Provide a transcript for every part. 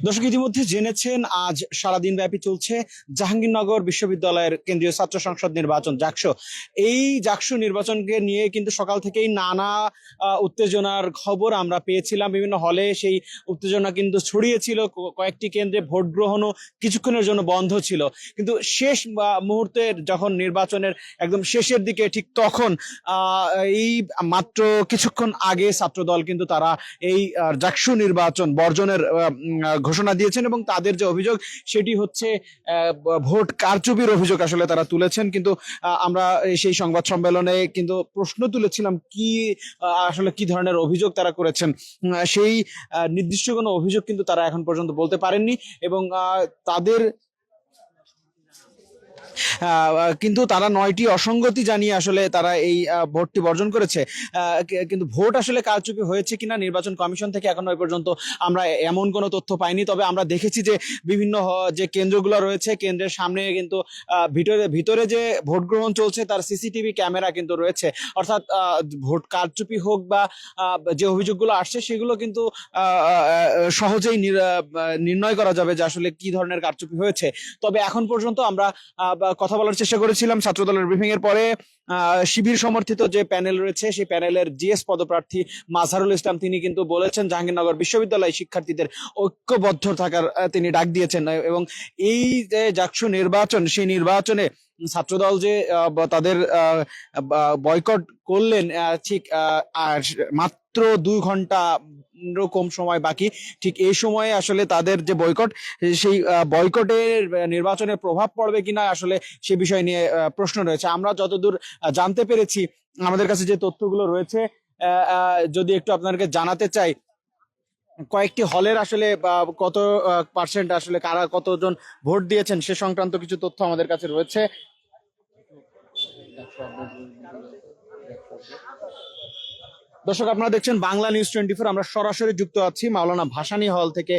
দর্শক ইতিমধ্যে জেনেছেন আজ সারাদিন ব্যাপী চলছে জাহাঙ্গীরনগর বিশ্ববিদ্যালয়ের কেন্দ্রীয় ছাত্র সংসদ নির্বাচন জাকসু। এই জাকসু নির্বাচনকে নিয়ে কিন্তু সকাল থেকেই নানা উত্তেজনার খবর আমরা পেয়েছিলাম। বিভিন্ন হলে সেই উত্তেজনা কিন্তু ছড়িয়েছিল, কয়েকটি কেন্দ্রে ভোট গ্রহণও কিছুক্ষণের জন্য বন্ধ ছিল। কিন্তু শেষ মুহূর্তের যখন নির্বাচনের একদম শেষের দিকে ঠিক তখন এই মাত্র কিছুক্ষণ আগে ছাত্রদল কিন্তু তারা এই জাকসু নির্বাচন বর্জনের ঘোষণা দিয়েছেন এবং তাদের যে অভিযোগ সেটি হচ্ছে ভোট কারচুপির অভিযোগ আসলে তারা তুলেছেন। কিন্তু আমরা সেই সংবাদ সম্মেলনে কিন্তু প্রশ্ন তুলেছিলাম কি আসলে কি ধরনের অভিযোগ তারা করেছেন। সেই নির্দিষ্ট কোনো অভিযোগ কিন্তু তারা এখন পর্যন্ত বলতে পারেননি এবং তাদের কিন্তু তারা 9টি অসঙ্গতি জানিয়ে আসলে তারা এই ভোটটি বর্জন করেছে। কিন্তু ভোট আসলে কারচুপি হয়েছে কিনা নির্বাচন কমিশন থেকে এখনো পর্যন্ত আমরা এমন কোনো তথ্য পাইনি। তবে আমরা দেখেছি যে বিভিন্ন যে কেন্দ্রগুলো রয়েছে কেন্দ্রের সামনে কিন্তু ভিতরে যে ভোট গ্রহণ চলছে তার সিসিটিভি ক্যামেরা কিন্তু রয়েছে। অর্থাৎ ভোট কারচুপি হোক বা যে অভিযোগগুলো আসছে সেগুলো কিন্তু সহজেই নির্ণয় করা যাবে যে আসলে কি ধরনের কারচুপি হয়েছে। তবে এখন পর্যন্ত আমরা কথা বলার চেষ্টা করেছিলাম ছাত্রদলের ব্রিফিং এর পরে। শিবির সমর্থিত যে প্যানেল রয়েছে সেই প্যানেলের জিএস পদপ্রার্থী মাজহারুল ইসলাম তিনি কিন্তু বলেছেন জাহাঙ্গীরনগর বিশ্ববিদ্যালয় শিক্ষার্থীদের ঐক্যবদ্ধ থাকার তিনি ডাক দিয়েছেন এবং এই যে জাকসু নির্বাচন সেই নির্বাচনে ছাত্রদল যে তাদের বয়কট করলেন ঠিক মাত্র 2 ঘন্টা কম সময় বাকি, ঠিক এই সময়ে আসলে তাদের যে বয়কট সেই বয়কটের নির্বাচনের প্রভাব পড়বে কিনা আসলে সে বিষয় নিয়ে প্রশ্ন রয়েছে। আমরা যতদূর জানতে পেরেছি আমাদের কাছে যে তথ্যগুলো রয়েছে যদি একটু আপনাদেরকে জানাতে চাই, কয়েকটি হলের আসলে কত পার্সেন্ট আসলে কারা কতজন ভোট দিয়েছেন সে সংক্রান্ত কিছু তথ্য আমাদের কাছে রয়েছে। দর্শক আপনারা দেখছেন বাংলা নিউজ 24, আমরা সরাসরি যুক্ত আছি মাওলানা ভাসানী হল থেকে।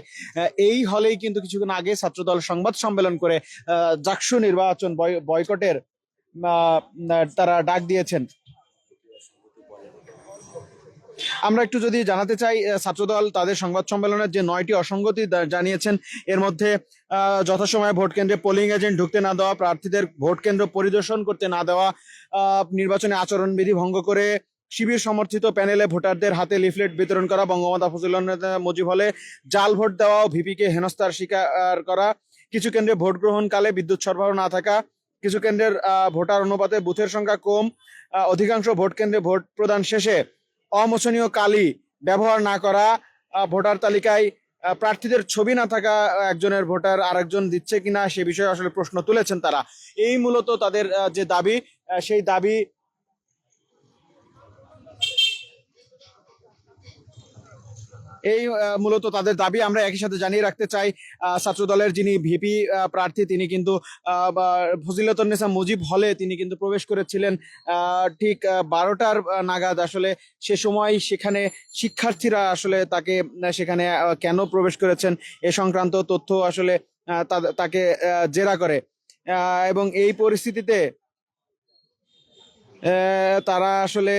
এই হলেই কিন্তু কিছুক্ষণ আগে ছাত্রদল সংবাদ সম্মেলন করে জাকসু নির্বাচন বয়কটের তারা ডাক দিয়েছেন। আমরা একটু যদি জানাতে চাই ছাত্রদল তাদের সংবাদ সম্মেলনের যে 9টি অসঙ্গতি জানিয়েছেন এর মধ্যে যথাসময়ে ভোট কেন্দ্রে পোলিং এজেন্ট ঢুকতে না দেওয়া, প্রার্থীদের ভোট কেন্দ্র পরিদর্শন করতে না দেওয়া, নির্বাচনে আচরণবিধি ভঙ্গ করে শিবির সমর্থিত প্যানেলে ভোটারদের হাতে লিফলেট বিতরণ করা, বঙ্গমাতা ফজিলাতুন্নেছা মুজিব হলে জাল ভোট দেওয়া, ভিপিকে হেনস্থার শিকার করা, কিছু কেন্দ্রে ভোট গ্রহণকালে বিদ্যুৎ সরবরাহ না থাকা, কিছু কেন্দ্রের ভোটার অনুপাতে বুথের সংখ্যা কম, অধিকাংশ ভোট কেন্দ্রে ভোট প্রদান শেষে অমোচনীয় কালি ব্যবহার না করা, ভোটার তালিকায় প্রার্থীদের ছবি না থাকা, একজনের ভোটার আরেকজন দিচ্ছে কিনা সে বিষয়ে আসলে প্রশ্ন তুলেছেন তারা। এই মূলত তাদের যে দাবি সেই দাবি মূলত তাদের দাবি আমরা একই সাথে জানিয়ে রাখতে চাই ছাত্রদলের যিনি ভিপি প্রার্থী তিনি কিন্তু ফজিলাতুন্নেছা মুজিব হলে তিনি কিন্তু প্রবেশ করেছিলেন ঠিক 12টার নাগাদ। আসলে সে সময় সেখানে শিক্ষার্থীরা আসলে তাকে সেখানে কেন প্রবেশ করেছেন এ সংক্রান্ত তথ্য আসলে তাকে জেরা করে এবং এই পরিস্থিতিতে তারা আসলে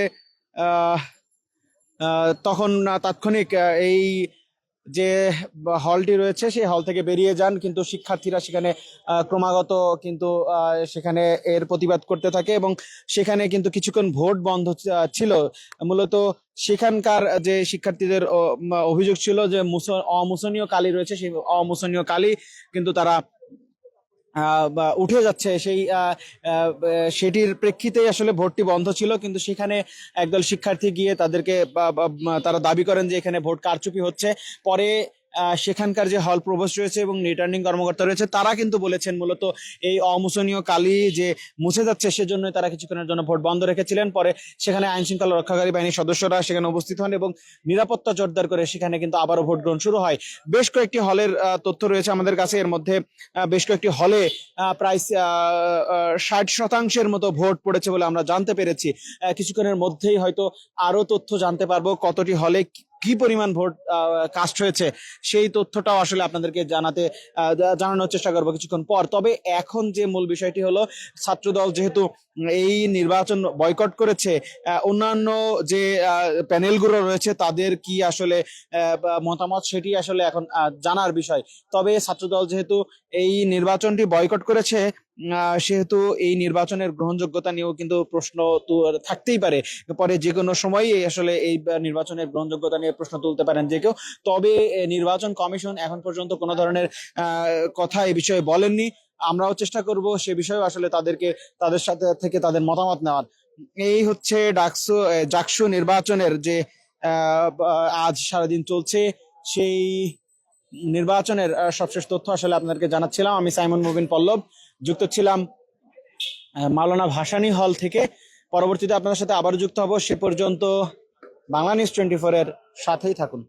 তখন তাৎক্ষণিক এই যে হলটি রয়েছে সেই হল থেকে বেরিয়ে যান। কিন্তু শিক্ষার্থীরা সেখানে ক্রমাগত কিন্তু সেখানে এর প্রতিবাদ করতে থাকে এবং সেখানে কিন্তু কিছুক্ষণ ভোট বন্ধ ছিল। মূলত সেখানকার যে শিক্ষার্থীদের অভিযোগ ছিল যে অমোচনীয় কালি রয়েছে, সেই অমোচনীয় কালি কিন্তু তারা উঠে যাচ্ছে, সেটির প্রেক্ষিতে আসলে ভোটটি বন্ধ ছিল। কিন্তু সেখানে একদল শিক্ষার্থী গিয়ে তাদেরকে তারা দাবি করেন যে এখানে ভোট কারচুপি হচ্ছে। পরে সেখানকার যে হল প্রভোস্ট রয়েছে এবং রিটার্নিং কর্মকর্তা রয়েছে তারা কিন্তু বলেছেন মূলত এই অমোচনীয় কালি যে মুছে যাচ্ছে সেজন্য তারা কিছুক্ষণের জন্য ভোট বন্ধ রেখেছিলেন। পরে সেখানে আইন শৃঙ্খলা রক্ষাকারী বাহিনীর সদস্যরা সেখানে উপস্থিত হন এবং নিরাপত্তা জোরদার করে সেখানে কিন্তু আবারও ভোট গ্রহণ শুরু হয়। বেশ কয়েকটি হলের তথ্য রয়েছে আমাদের কাছে। এর মধ্যে বেশ কয়েকটি হলে প্রায় 60% মতো ভোট পড়েছে বলে আমরা জানতে পেরেছি। কিছুক্ষণের মধ্যেই হয়তো আরো তথ্য জানতে পারবো কতটি হলে কি পরিমাণ ভোট কাস্ট হয়েছে সেই তথ্যটাও আসলে আপনাদেরকে জানানোর চেষ্টা করবো কিছুক্ষণ পর। তবে এখন যে মূল বিষয়টি হলো, ছাত্রদল যেহেতু এই নির্বাচন বয়কট করেছে, অন্যান্য যে প্যানেলগুলো রয়েছে তাদের কি আসলে মতামত সেটি আসলে এখন জানার বিষয়। তবে ছাত্রদল যেহেতু এই নির্বাচনটি বয়কট করেছে, সেহেতু এই নির্বাচনের গ্রহণযোগ্যতা নিয়েও কিন্তু প্রশ্ন থাকতেই পারে। পরে যে কোনো সময়ই আসলে এই নির্বাচনের গ্রহণযোগ্যতা নিয়ে প্রশ্ন তুলতে পারেন যে কেউ। তবে নির্বাচন কমিশন এখন পর্যন্ত কোনো ধরনের কথা এই বিষয়ে বলেননি। আমরাও চেষ্টা করব সে বিষয়ে আসলে তাদের সাথে থেকে তাদের মতামত নেওয়ার। এই হচ্ছে জাকসু নির্বাচনের যে আজ সারাদিন চলছে, সেই নির্বাচনের সবশেষ তথ্য আসলে আপনাদেরকে জানাচ্ছিলাম। আমি সাইমন মুবিন পল্লব, যুক্ত ছিলাম মাওলানা ভাসানী হল থেকে। পরবর্তীতে আপনাদের সাথে আবারও যুক্ত হব। সে পর্যন্ত বাংলা নিউজ 24 এর সাথেই থাকুন।